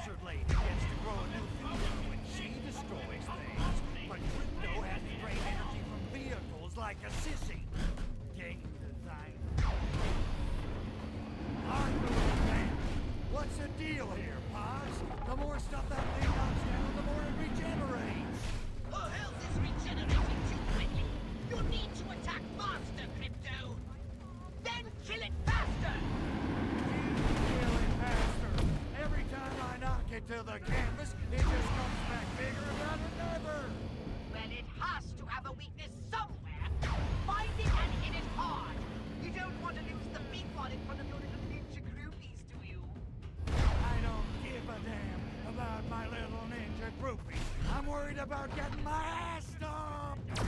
lizard lady gets to grow a new finger when she destroys things, but Crypto has to drain energy from vehicles like a sissy. Game design. Unbelievable. What's the deal here, Pox? The more stuff that thing knocks down, the more it regenerates. Or else it's regenerating too quickly. You need to attack faster, Crypto. Then kill it faster. Kill it faster. Every time I knock it to the canvas, it just comes back bigger than ever. Well, it has to have a weakness somewhere. Find it and hit it hard. You don't want to lose the big one in front of your little ninja groupies, do you? I don't give a damn about my little ninja groupies. I'm worried about getting my ass stomped.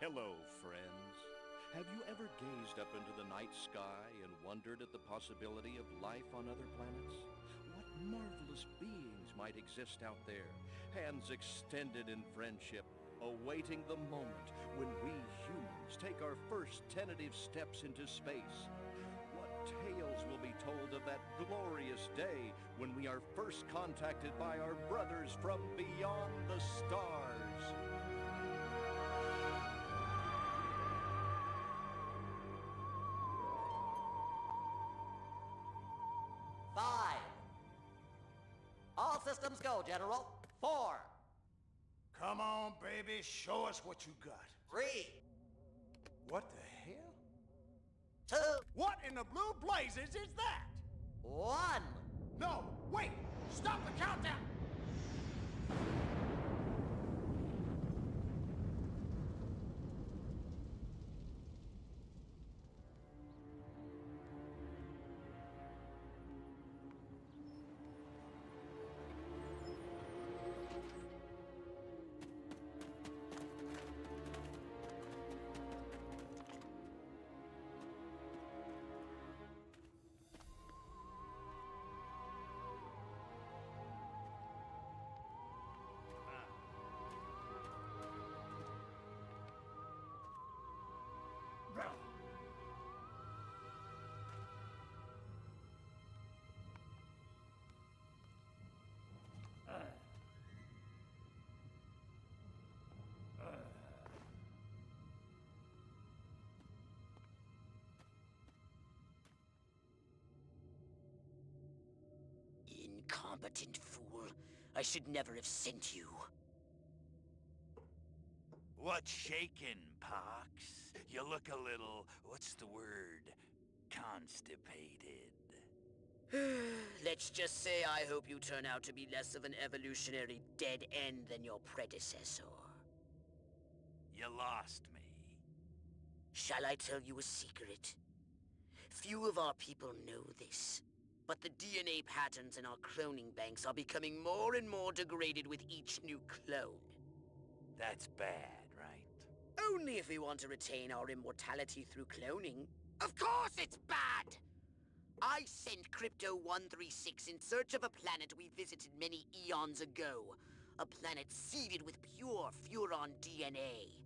Hello, friends. Have you ever gazed up into the night sky and wondered at the possibility of life on other planets? What marvelous beings might exist out there, hands extended in friendship, awaiting the moment when we humans take our first tentative steps into space? What tales will be told of that glorious day when we are first contacted by our brothers from beyond the stars? Five. All systems go, General. 4. Come on, baby, show us what you got. 3. What the hell? 2. What in the blue blazes is that? 1. No, wait! Stop the countdown! Incompetent fool. I should never have sent you. What's shaking, Pox? You look a little, what's the word, constipated. Let's just say I hope you turn out to be less of an evolutionary dead end than your predecessor. You lost me. Shall I tell you a secret? Few of our people know this, but the DNA patterns in our cloning banks are becoming more and more degraded with each new clone. That's bad, right? Only if we want to retain our immortality through cloning. Of course it's bad! I sent Crypto-136 in search of a planet we visited many eons ago. A planet seeded with pure Furon DNA.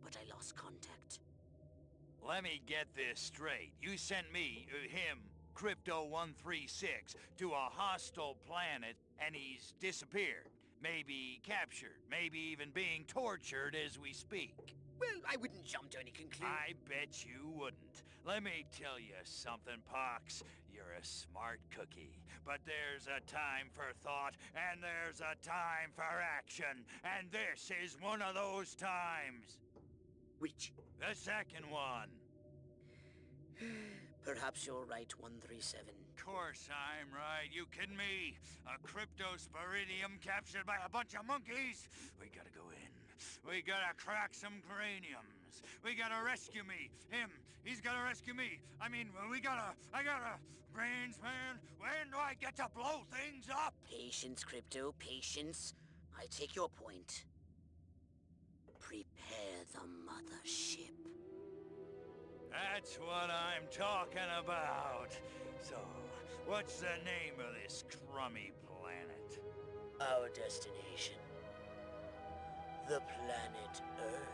But I lost contact. Let me get this straight. You sent me, him, Crypto-136, to a hostile planet, and he's disappeared. Maybe captured, maybe even being tortured as we speak. Well, I wouldn't jump to any conclusion. I bet you wouldn't. Let me tell you something, Pox. You're a smart cookie. But there's a time for thought, and there's a time for action. And this is one of those times. Which? The second one. Perhaps you're right, 137. Course I'm right. You kidding me? A cryptosporidium captured by a bunch of monkeys? We gotta go in. We gotta crack some craniums. We gotta rescue me. Him. He's gotta rescue me. I mean, I gotta... Brains, man. When do I get to blow things up? Patience, Crypto, patience. I take your point. Prepare the mothership. That's what I'm talking about. So, what's the name of this crummy planet? Our destination. The planet Earth.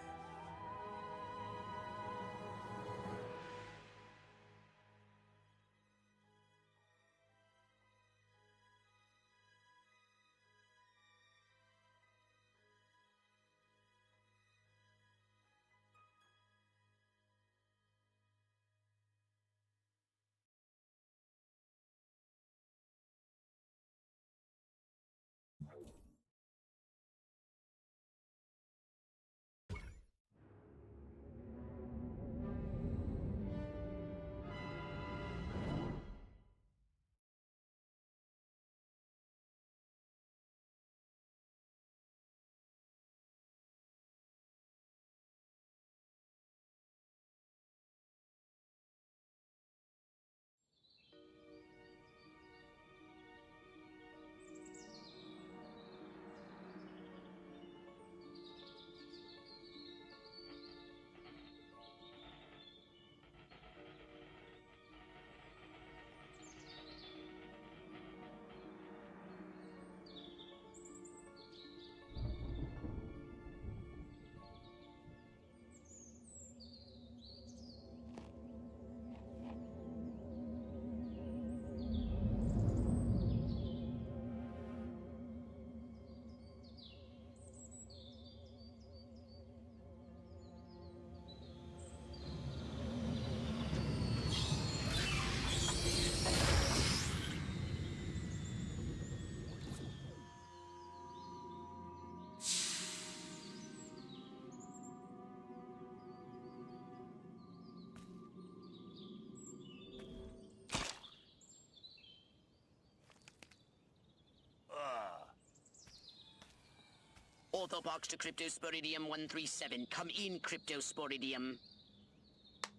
Orthopox to Cryptosporidium 137. Come in, Cryptosporidium.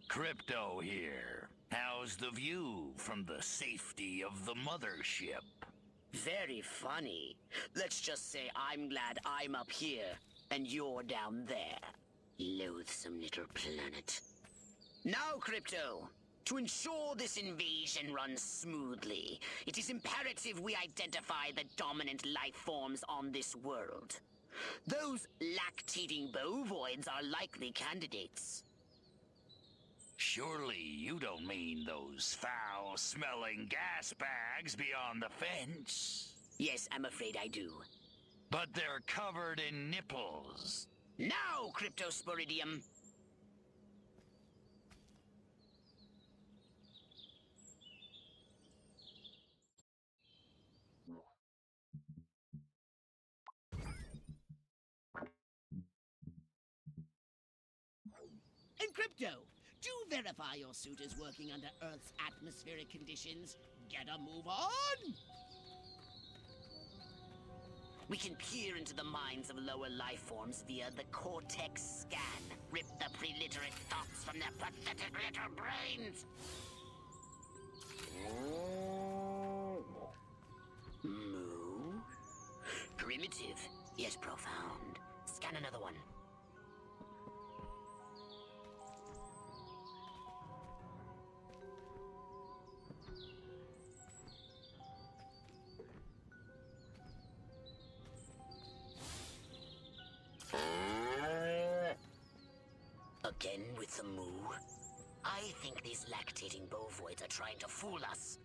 Crypto here. How's the view from the safety of the mothership? Very funny. Let's just say I'm glad I'm up here, and you're down there. Loathsome little planet. Now, Crypto, to ensure this invasion runs smoothly, it is imperative we identify the dominant life forms on this world. Those lactating bovoids are likely candidates. Surely you don't mean those foul-smelling gas bags beyond the fence? Yes, I'm afraid I do. But they're covered in nipples. Now, Cryptosporidium! And Crypto, do verify your suit is working under Earth's atmospheric conditions. Get a move on! We can peer into the minds of lower life forms via the Cortex scan. Rip the preliterate thoughts from their pathetic little brains! Moo? Primitive, yet profound. Scan another one. Again with the moo? I think these lactating bovoids are trying to fool us.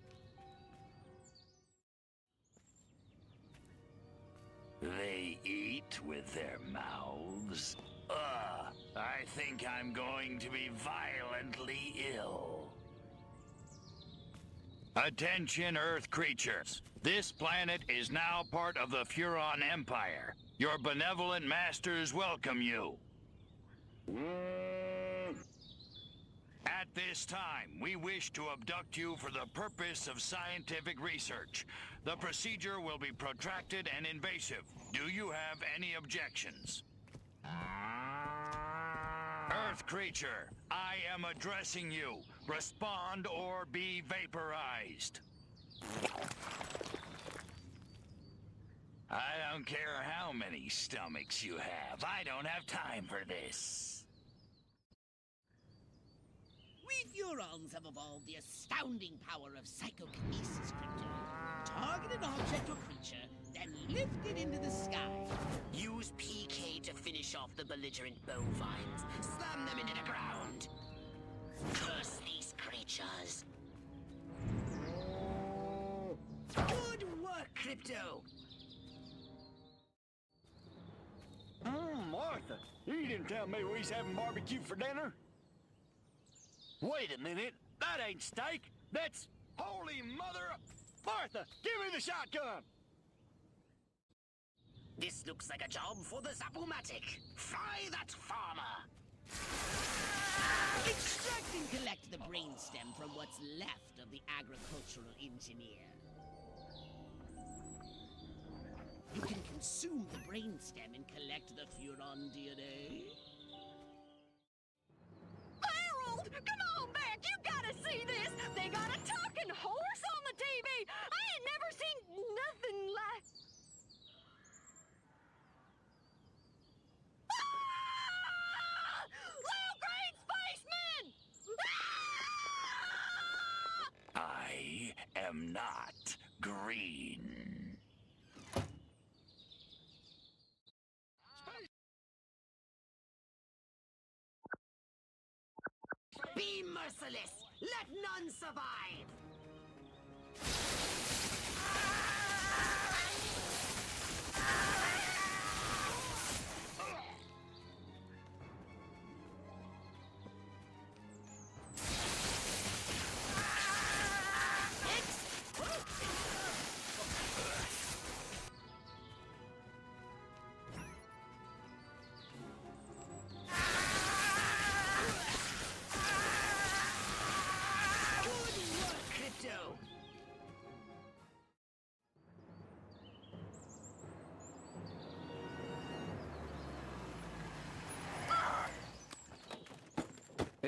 They eat with their mouths? I think I'm going to be violently ill. Attention, Earth creatures. This planet is now part of the Furon Empire. Your benevolent masters welcome you. At this time, we wish to abduct you for the purpose of scientific research. The procedure will be protracted and invasive. Do you have any objections? Earth creature, I am addressing you. Respond or be vaporized. I don't care how many stomachs you have. I don't have time for this. We Furons have evolved the astounding power of psychokinesis, Crypto. Target an object or creature, then lift it into the sky. Use PK to finish off the belligerent bovines. Slam them into the ground. Curse these creatures. Good work, Crypto. Martha, you didn't tell me we was having barbecue for dinner. Wait a minute, that ain't steak. That's holy mother... Martha, give me the shotgun! This looks like a job for the Zapomatic. Fry that farmer! Extract and collect the brainstem from what's left of the agricultural engineer. You can consume the brainstem and collect the Furon DNA. Harold, come on back! You gotta see this! They got a talking horse on the TV! I ain't never seen nothing like... Ah! Little green spaceman! Ah! I am not green. Be merciless! Let none survive!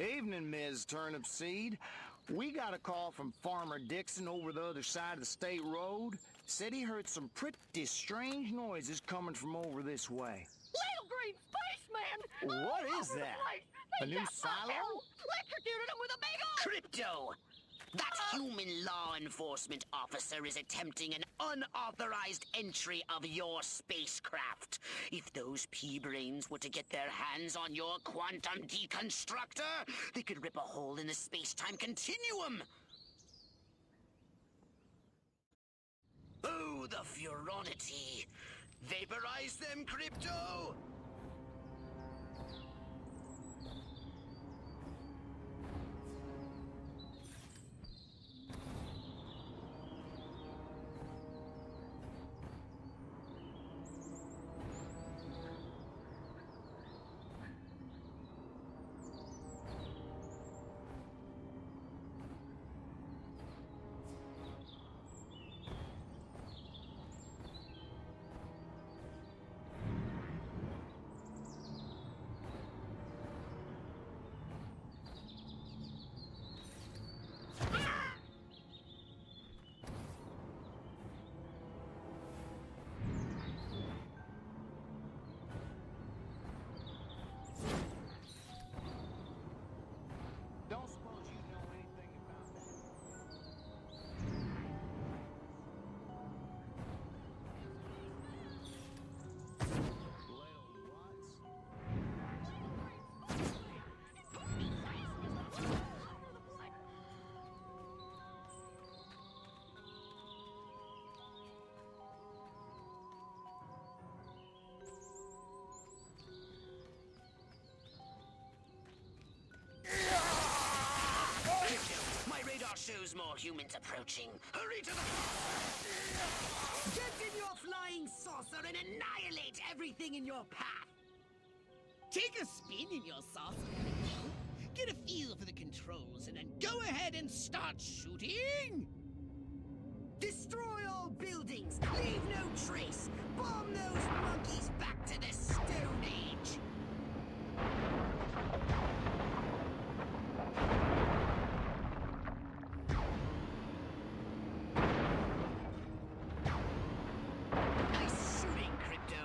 Evening, Ms. Turnipseed. We got a call from Farmer Dixon over the other side of the state road. Said he heard some pretty strange noises coming from over this way. Little green spaceman! What All is over the that? place. A They new got silo? electrocuted him with a big old... Crypto! That human law enforcement officer is attempting an unauthorized entry of your spacecraft. If those pea-brains were to get their hands on your quantum deconstructor, they could rip a hole in the space-time continuum. Oh, the furonity. Vaporize them, Crypto! Don't suppose you know anything about that? Little what's? My radar shows more humans approaching. Hurry to the... Get in your flying saucer and annihilate everything in your path! Take a spin in your saucer, Crypto. Get a feel for the controls, and then go ahead and start shooting! Destroy all buildings! Leave no trace! Bomb those monkeys back to the Stone Age! Nice shooting, Crypto!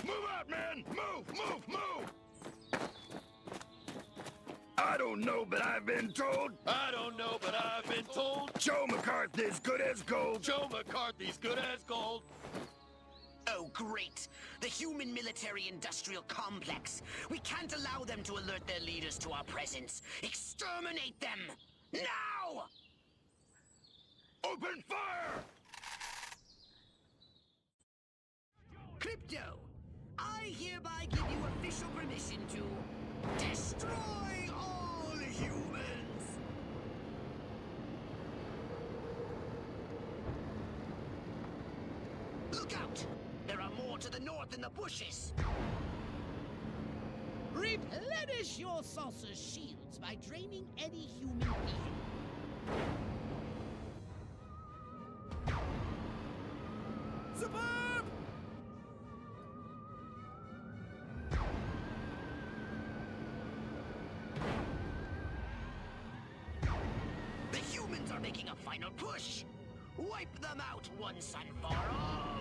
Move out, man! Move! I don't know, but I've been told. I don't know, but I've been told Joe McCarthy's good as gold. Joe McCarthy's good as gold. Oh, great! The human military-industrial complex. We can't allow them to alert their leaders to our presence. Exterminate them! Now! Open fire! Crypto, I hereby give you official permission to destroy all humans! Look out! There are more to the north in the bushes! Replenish your saucer's shields by draining any human being. Superb! The humans are making a final push! Wipe them out once and for all!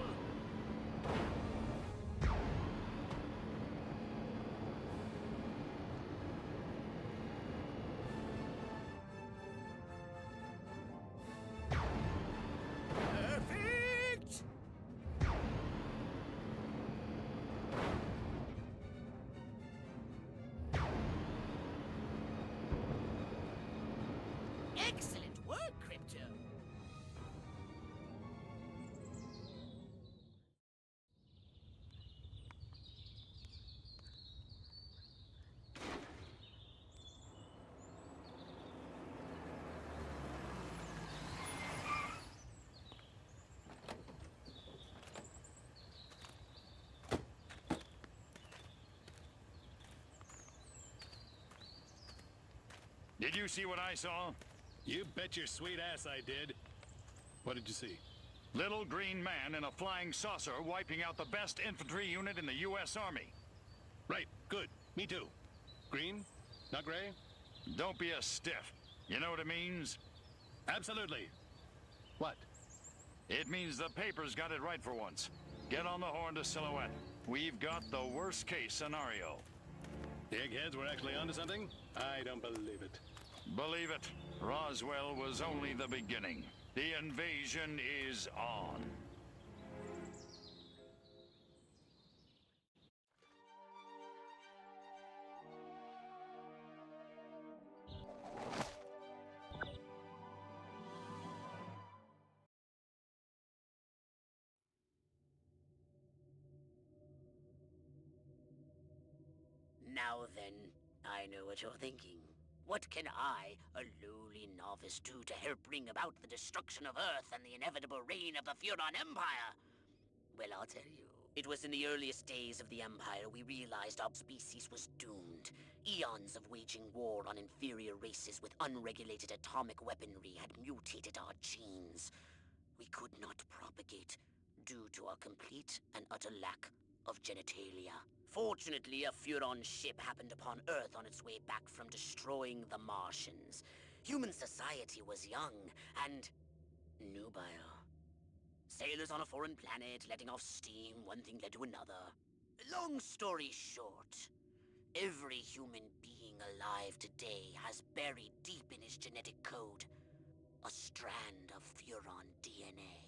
Perfect! Excellent work, Crypto. Did you see what I saw? You bet your sweet ass I did. What did you see? Little green man in a flying saucer wiping out the best infantry unit in the U.S. Army. Right, good. Me too. Green? Not gray? Don't be a stiff. You know what it means? Absolutely. What? It means the paper's got it right for once. Get on the horn to Silhouette. We've got the worst case scenario. The eggheads were actually onto something? I don't believe it. Believe it, Roswell was only the beginning. The invasion is on. Now then, I know what you're thinking. What can I, a lowly novice, do to help bring about the destruction of Earth and the inevitable reign of the Furon Empire? Well, I'll tell you. It was in the earliest days of the Empire we realized our species was doomed. Eons of waging war on inferior races with unregulated atomic weaponry had mutated our genes. We could not propagate due to our complete and utter lack of genitalia. Fortunately, a Furon ship happened upon Earth on its way back from destroying the Martians. Human society was young and nubile. Sailors on a foreign planet, letting off steam, one thing led to another. Long story short, every human being alive today has buried deep in his genetic code a strand of Furon DNA.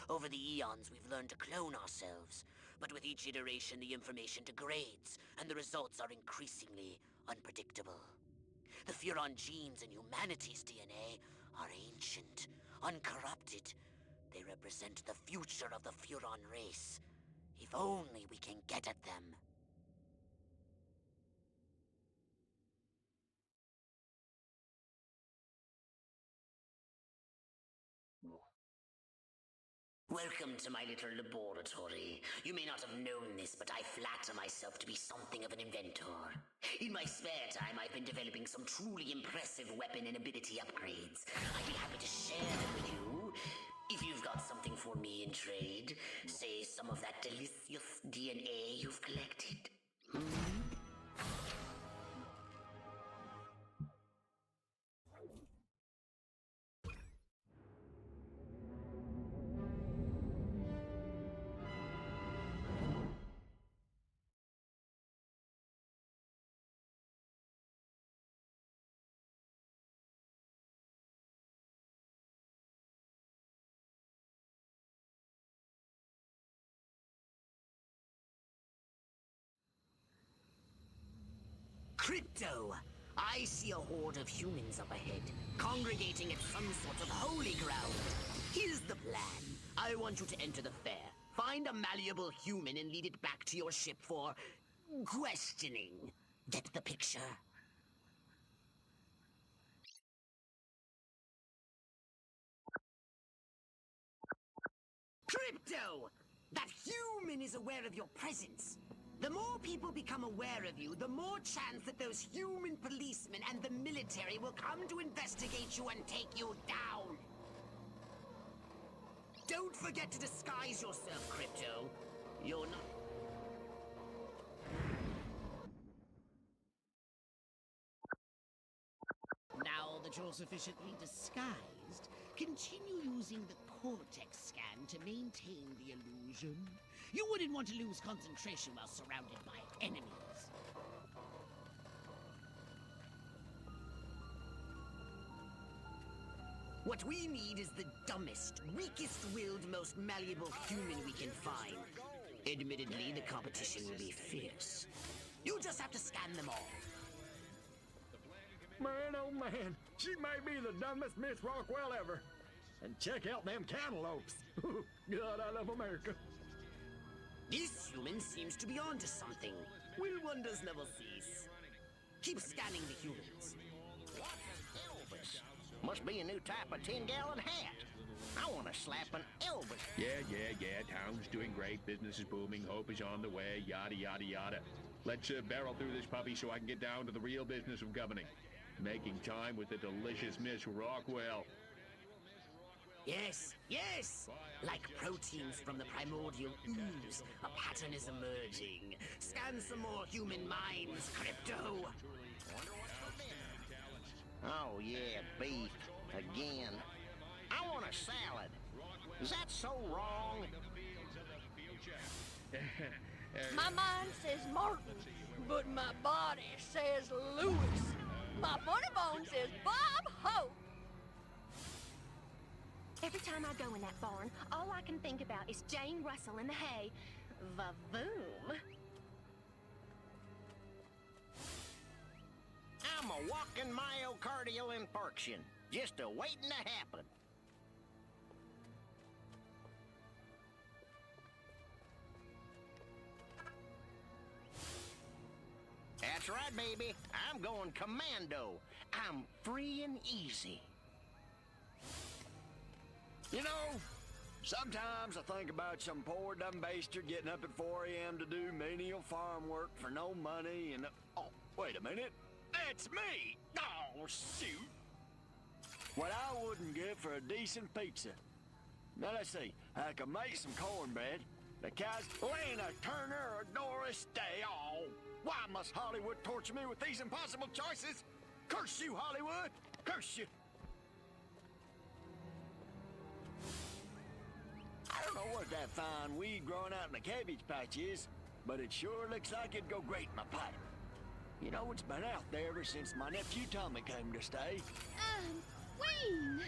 Over the eons, we've learned to clone ourselves, but with each iteration, the information degrades, and the results are increasingly unpredictable. The Furon genes in humanity's DNA are ancient, uncorrupted. They represent the future of the Furon race. If only we can get at them. Welcome to my little laboratory. You may not have known this, but I flatter myself to be something of an inventor. In my spare time, I've been developing some truly impressive weapon and ability upgrades. I'd be happy to share them with you. If you've got something for me in trade, say some of that delicious DNA you've collected. Crypto! I see a horde of humans up ahead, congregating at some sort of holy ground. Here's the plan. I want you to enter the fair, find a malleable human and lead it back to your ship for questioning. Get the picture? Crypto! That human is aware of your presence. The more people become aware of you, the more chance that those human policemen and the military will come to investigate you and take you down. Don't forget to disguise yourself, Crypto. You're not... Now that you're sufficiently disguised, continue using the Cortex scan to maintain the illusion. You wouldn't want to lose concentration while surrounded by enemies. What we need is the dumbest, weakest-willed, most malleable human we can find. Admittedly, the competition will be fierce. You just have to scan them all. Man, oh man, she may be the dumbest Miss Rockwell ever. And check out them cantaloupes. God, I love America. This human seems to be onto something. Will wonders never cease? Keep scanning the humans. What an Elvis? Must be a new type of 10-gallon hat. I want to slap an Elvis. Yeah. Town's doing great. Business is booming. Hope is on the way. Yada, yada, yada. Let's barrel through this puppy so I can get down to the real business of governing. Making time with the delicious Miss Rockwell. Yes, yes! Like proteins from the primordial ooze, a pattern is emerging. Scan some more human minds, Crypto! Oh, yeah, beef. Again. I want a salad. Is that so wrong? My mind says Martin, but my body says Lewis. My funny bone says Bob Hope. Every time I go in that barn, all I can think about is Jane Russell in the hay. Va-voom. I'm a walking myocardial infarction. Just a-waiting to happen. That's right, baby. I'm going commando. I'm free and easy. You know, sometimes I think about some poor dumb baster getting up at 4 a.m. to do menial farm work for no money and... Oh, wait a minute. That's me! Oh, shoot! What I wouldn't give for a decent pizza. Now, let's see. I could make some cornbread. The cow's Lena Turner or Doris Day. Oh, why must Hollywood torture me with these impossible choices? Curse you, Hollywood! Curse you! I don't know what that fine weed growing out in the cabbage patch is, but it sure looks like it'd go great in my pipe. You know, it's been out there ever since my nephew Tommy came to stay. Wayne!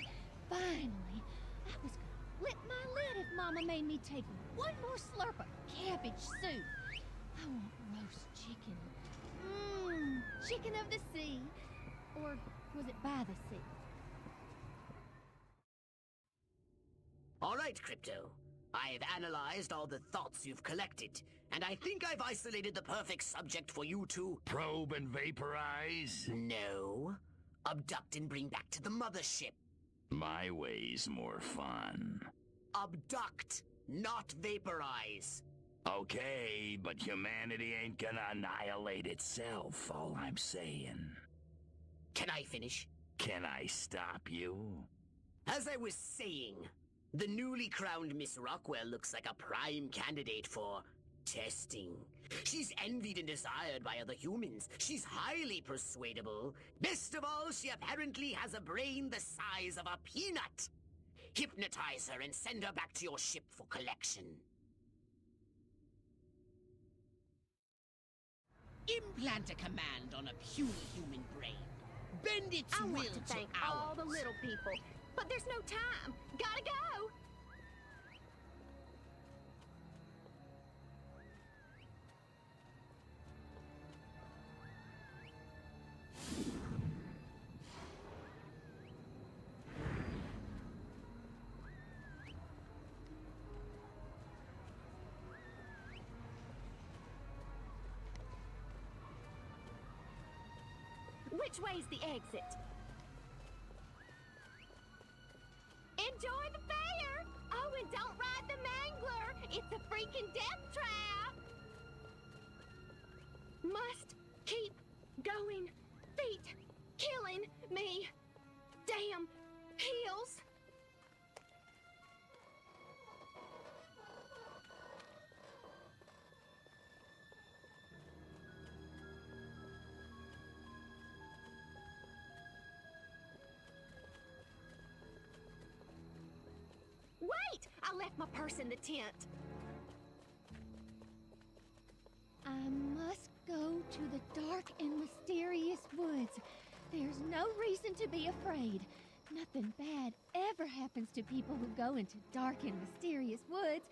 Finally, I was gonna flip my lid if Mama made me take one more slurp of cabbage soup. I want roast chicken. Chicken of the sea. Or was it by the sea? All right, Crypto. I've analyzed all the thoughts you've collected, and I think I've isolated the perfect subject for you to... Probe and vaporize? No. Abduct and bring back to the mothership. My way's more fun. Abduct, not vaporize. Okay, but humanity ain't gonna annihilate itself, all I'm saying. Can I finish? Can I stop you? As I was saying, the newly crowned Miss Rockwell looks like a prime candidate for testing. She's envied and desired by other humans. She's highly persuadable. Best of all, she apparently has a brain the size of a peanut. Hypnotize her and send her back to your ship for collection. Implant a command on a puny human brain. Bend its I will want to thank ours. all the little people, but there's no time. Gotta go! Which way's the exit? Enjoy the fair! Oh, and don't ride the mangler! It's a freaking death trap! Must keep going. Feet killing me. Damn heels. Wait! I left my purse in the tent. I must go to the dark and mysterious woods. There's no reason to be afraid. Nothing bad ever happens to people who go into dark and mysterious woods,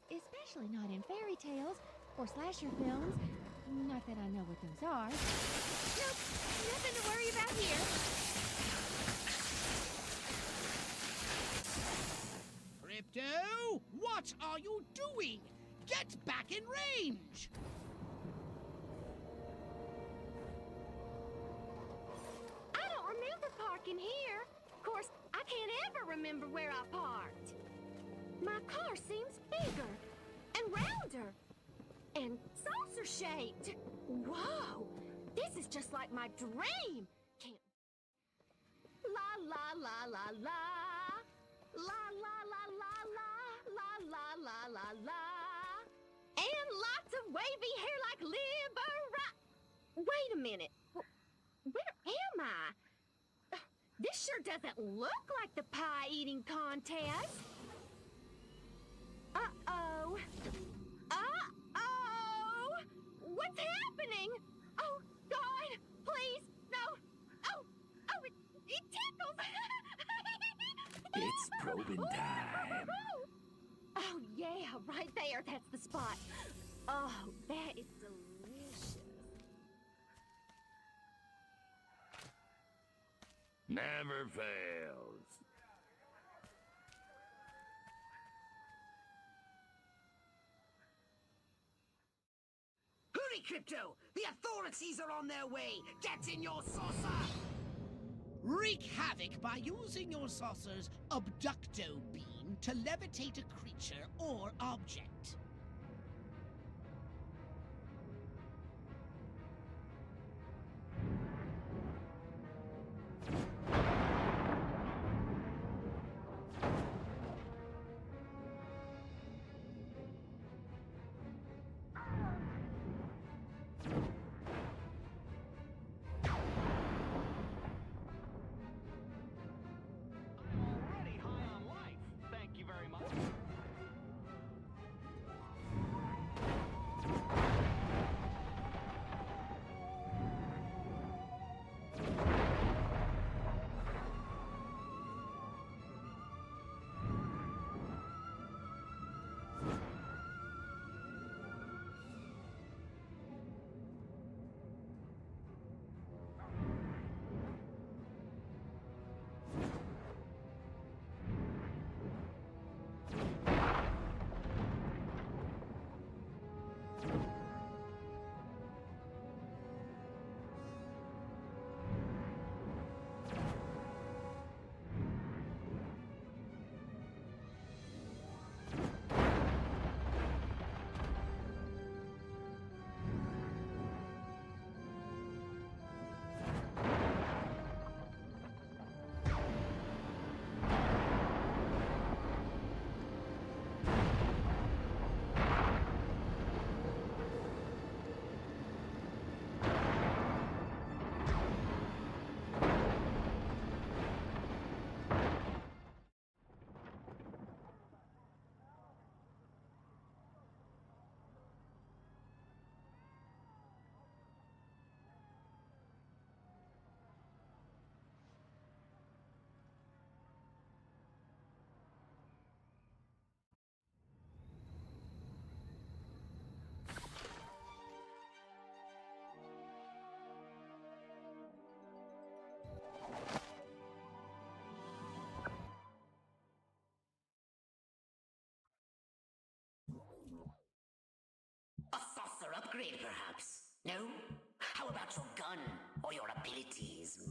especially not in fairy tales or slasher films. Not that I know what those are. Nope, nothing to worry about here. Crypto, what are you doing? Get back in range! I don't remember parking here. Of course, I can't ever remember where I parked. My car seems bigger and rounder and saucer-shaped. Whoa! This is just like my dream. Can't la la la la. La la la la la. La la la la la. And lots of wavy hair like Libera. Wait a minute. Where am I? This sure doesn't look like the pie-eating contest. Uh-oh. Uh-oh! What's happening? Oh, God, please, no. Oh, it tickles. It's probing time. Oh, yeah, right there. That's the spot. Oh, that is delicious. Never fails. Hurry, Crypto! The authorities are on their way! Get in your saucer! Wreak havoc by using your saucer's abducto beam to levitate a creature or object. Already high on life. Thank you very much. A saucer upgrade, perhaps? No? How about your gun or your abilities?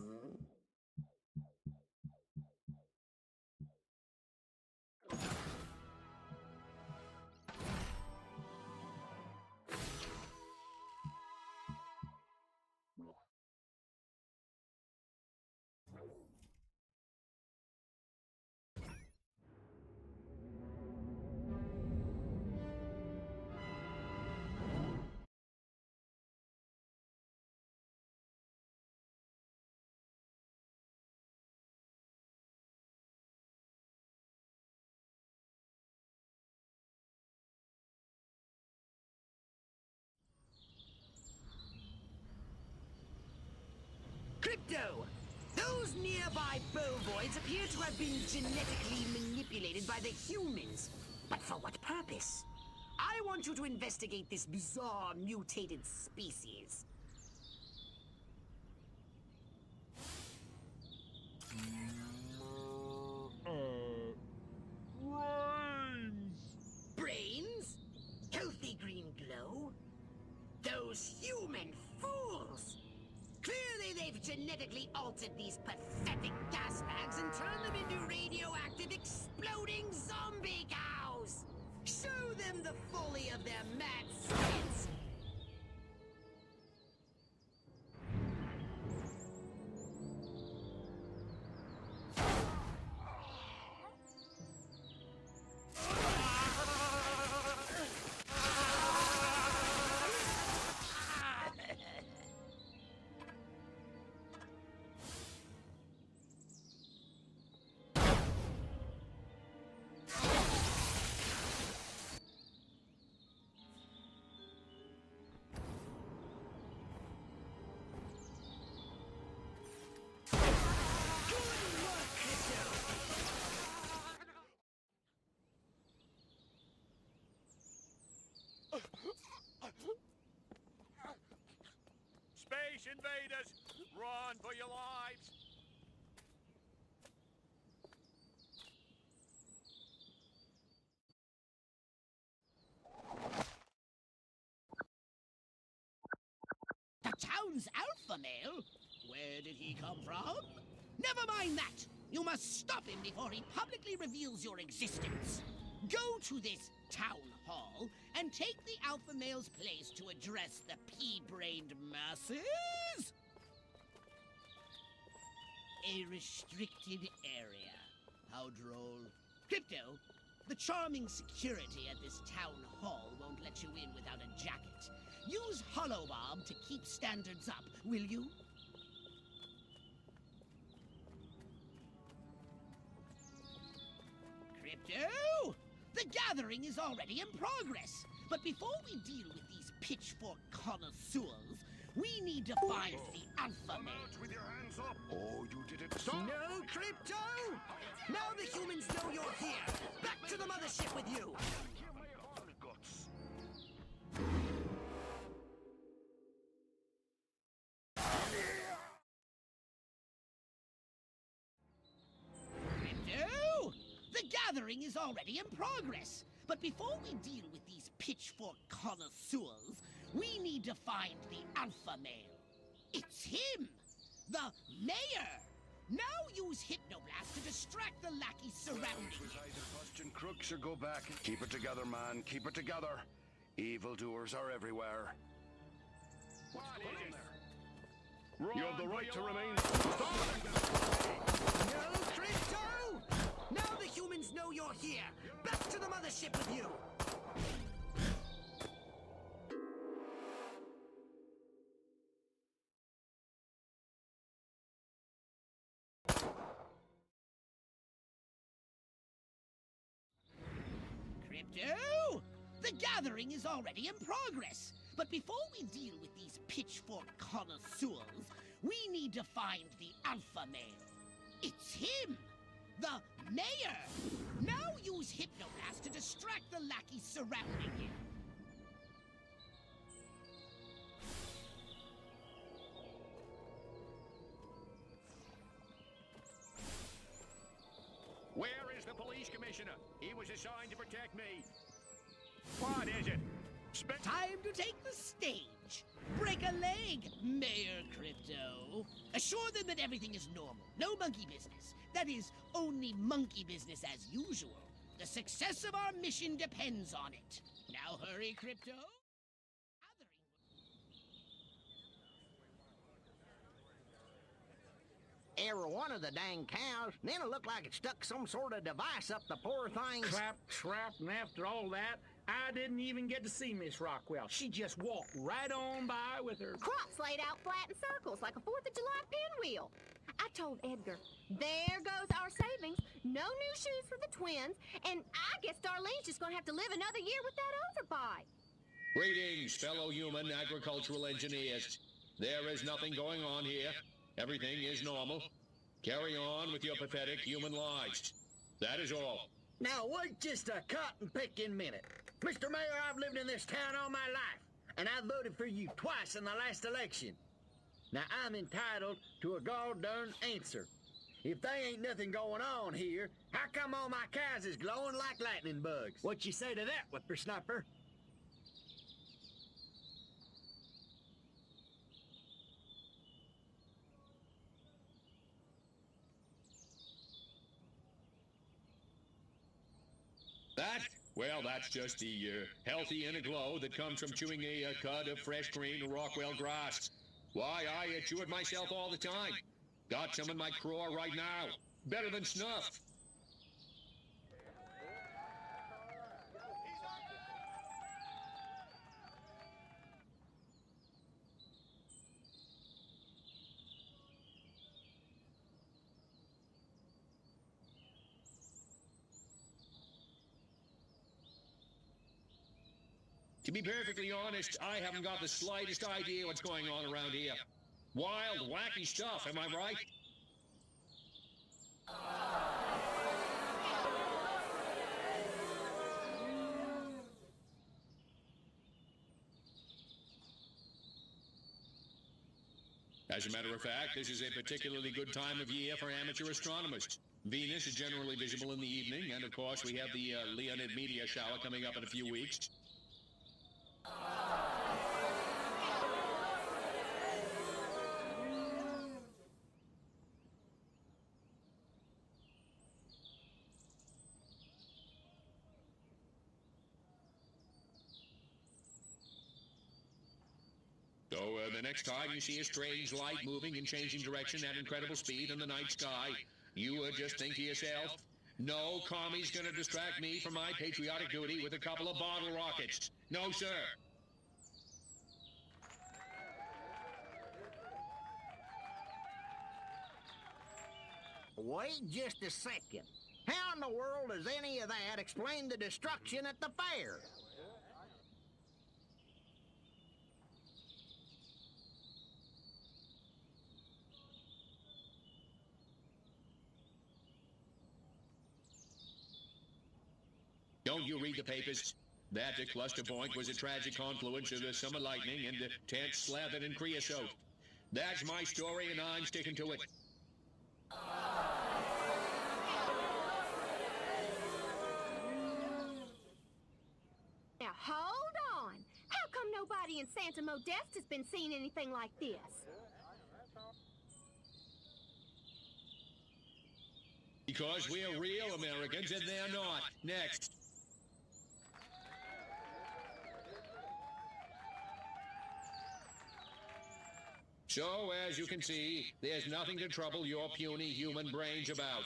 Crypto! Those nearby bovoids appear to have been genetically manipulated by the humans. But for what purpose? I want you to investigate this bizarre mutated species. Brains? Healthy green glow? Those human fools! Clearly they've genetically altered these pathetic gas bags and turned them into radioactive exploding zombie cows! Show them the folly of their mad science! British invaders! Run for your lives! The town's alpha male? Where did he come from? Never mind that! You must stop him before he publicly reveals your existence. Go to this town hall and take the alpha male's place to address the pea-brained masses. A restricted area. How droll. Crypto, the charming security at this town hall won't let you in without a jacket. Use Holobob to keep standards up, will you? Crypto! The gathering is already in progress. But before we deal with these pitchfork connoisseurs, we need to find the alpha male. With your hands up! Oh, you did it. Stop! No, Crypto! Now the humans know you're here! Back to the mothership with you! Give me all the guts. Crypto! The gathering is already in progress. But before we deal with these pitchfork connoisseurs, we need to find the alpha male. It's him! The mayor! Now use Hypnoblast to distract the lackeys surrounding him. Either busting crooks or go back. Keep it together, man. Keep it together. Evildoers are everywhere. What is it? You have the right to remain. No, Crypto! Now the humans know you're here! Back to the mothership with you! Crypto! The gathering is already in progress. But before we deal with these pitchfork connoisseurs, we need to find the alpha male. It's him! The mayor! Now use Hypnoblast to distract the lackeys surrounding him. Where is the police commissioner? He was assigned to protect me. What is it? Time to take the stage. Break a leg, Mayor Crypto. Assure them that everything is normal. No monkey business. That is, only monkey business as usual. The success of our mission depends on it. Now hurry, Crypto. Every one of the dang cows, then it looked like it stuck some sort of device up the poor thing's... Clap, trap, and after all that, I didn't even get to see Miss Rockwell. She just walked right on by with her... Crops laid out flat in circles like a 4th of July pinwheel. I told Edgar, there goes our savings, no new shoes for the twins, and I guess Darlene's just gonna have to live another year with that overbite. Greetings, fellow human agricultural engineers. There is nothing going on here. Everything is normal. Carry on with your pathetic human lives. That is all. Now, wait just a cotton-picking minute. Mr. Mayor, I've lived in this town all my life, and I voted for you twice in the last election. Now, I'm entitled to a gall-darn answer. If there ain't nothing going on here, how come all my cows is glowing like lightning bugs? What you say to that, whippersnapper? That? Well, that's just the healthy inner glow that comes from chewing a cud of fresh green Rockwell grass. Why, I chew it myself all the time. Got some in my craw right now. Better than snuff. To be perfectly honest, I haven't got the slightest idea what's going on around here. Wild, wacky stuff, am I right? As a matter of fact, this is a particularly good time of year for amateur astronomers. Venus is generally visible in the evening, and of course we have the Leonid meteor shower coming up in a few weeks. So the next time you see a strange light moving and changing direction at incredible speed in the night sky, you just think to yourself, no commie's gonna distract me from my patriotic duty with a couple of bottle rockets. No, sir. Wait just a second. How in the world does any of that explain the destruction at the fair? Don't you read the papers? That cluster point was a tragic confluence of the summer lightning and tents slathered in creosote. That's my story, and I'm sticking to it. Now hold on. How come nobody in Santa Modest has been seeing anything like this? Because we're real Americans and they're not. Next. So, as you can see, there's nothing to trouble your puny human brains about.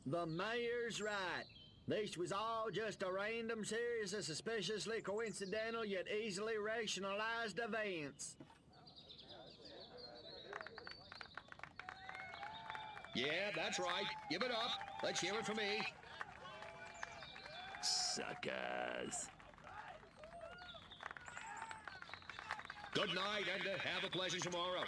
The mayor's right. This was all just a random series of suspiciously coincidental yet easily rationalized events. Yeah, that's right. Give it up. Let's hear it from me. Suckers. Good night, and have a pleasant tomorrow.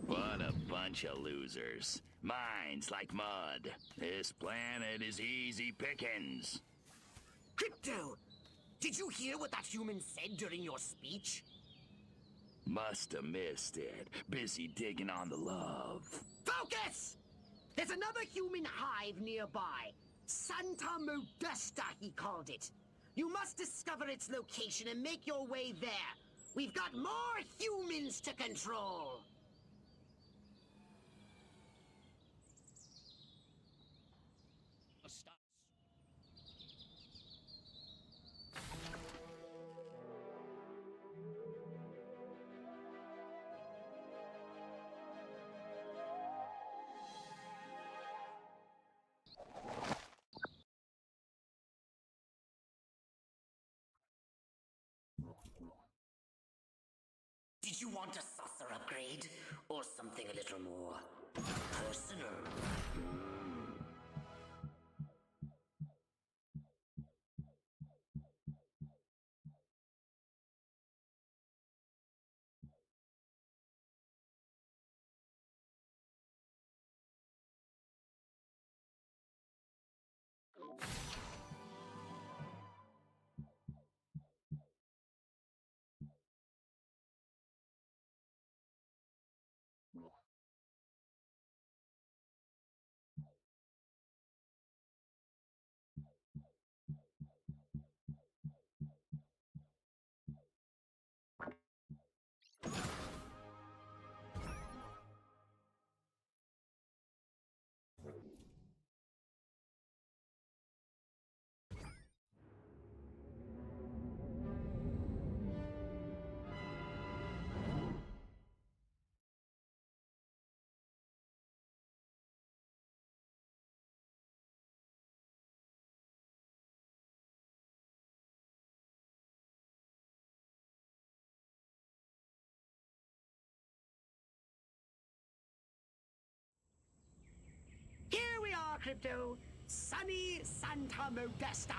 What a bunch of losers. Minds like mud. This planet is easy pickings. Crypto! Did you hear what that human said during your speech? Must have missed it. Busy digging on the love. Focus! There's another human hive nearby. Santa Modesta, he called it. You must discover its location and make your way there. We've got more humans to control. Did you want a saucer upgrade? Or something a little more personal? Here we are, Crypto. Sunny Santa Modesta.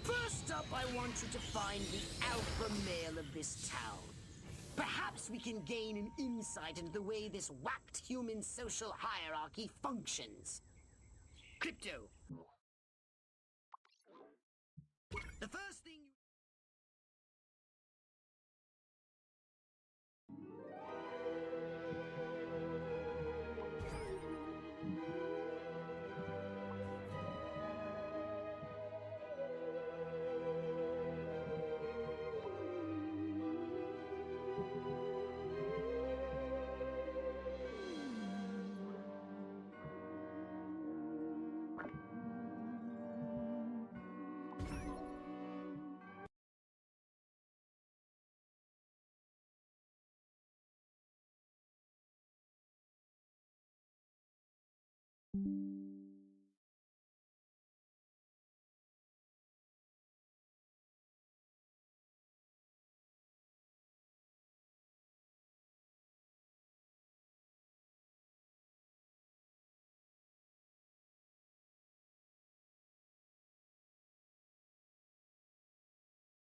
First up, I want you to find the alpha male of this town. Perhaps we can gain an insight into the way this whacked human social hierarchy functions. Crypto, The first thing you... you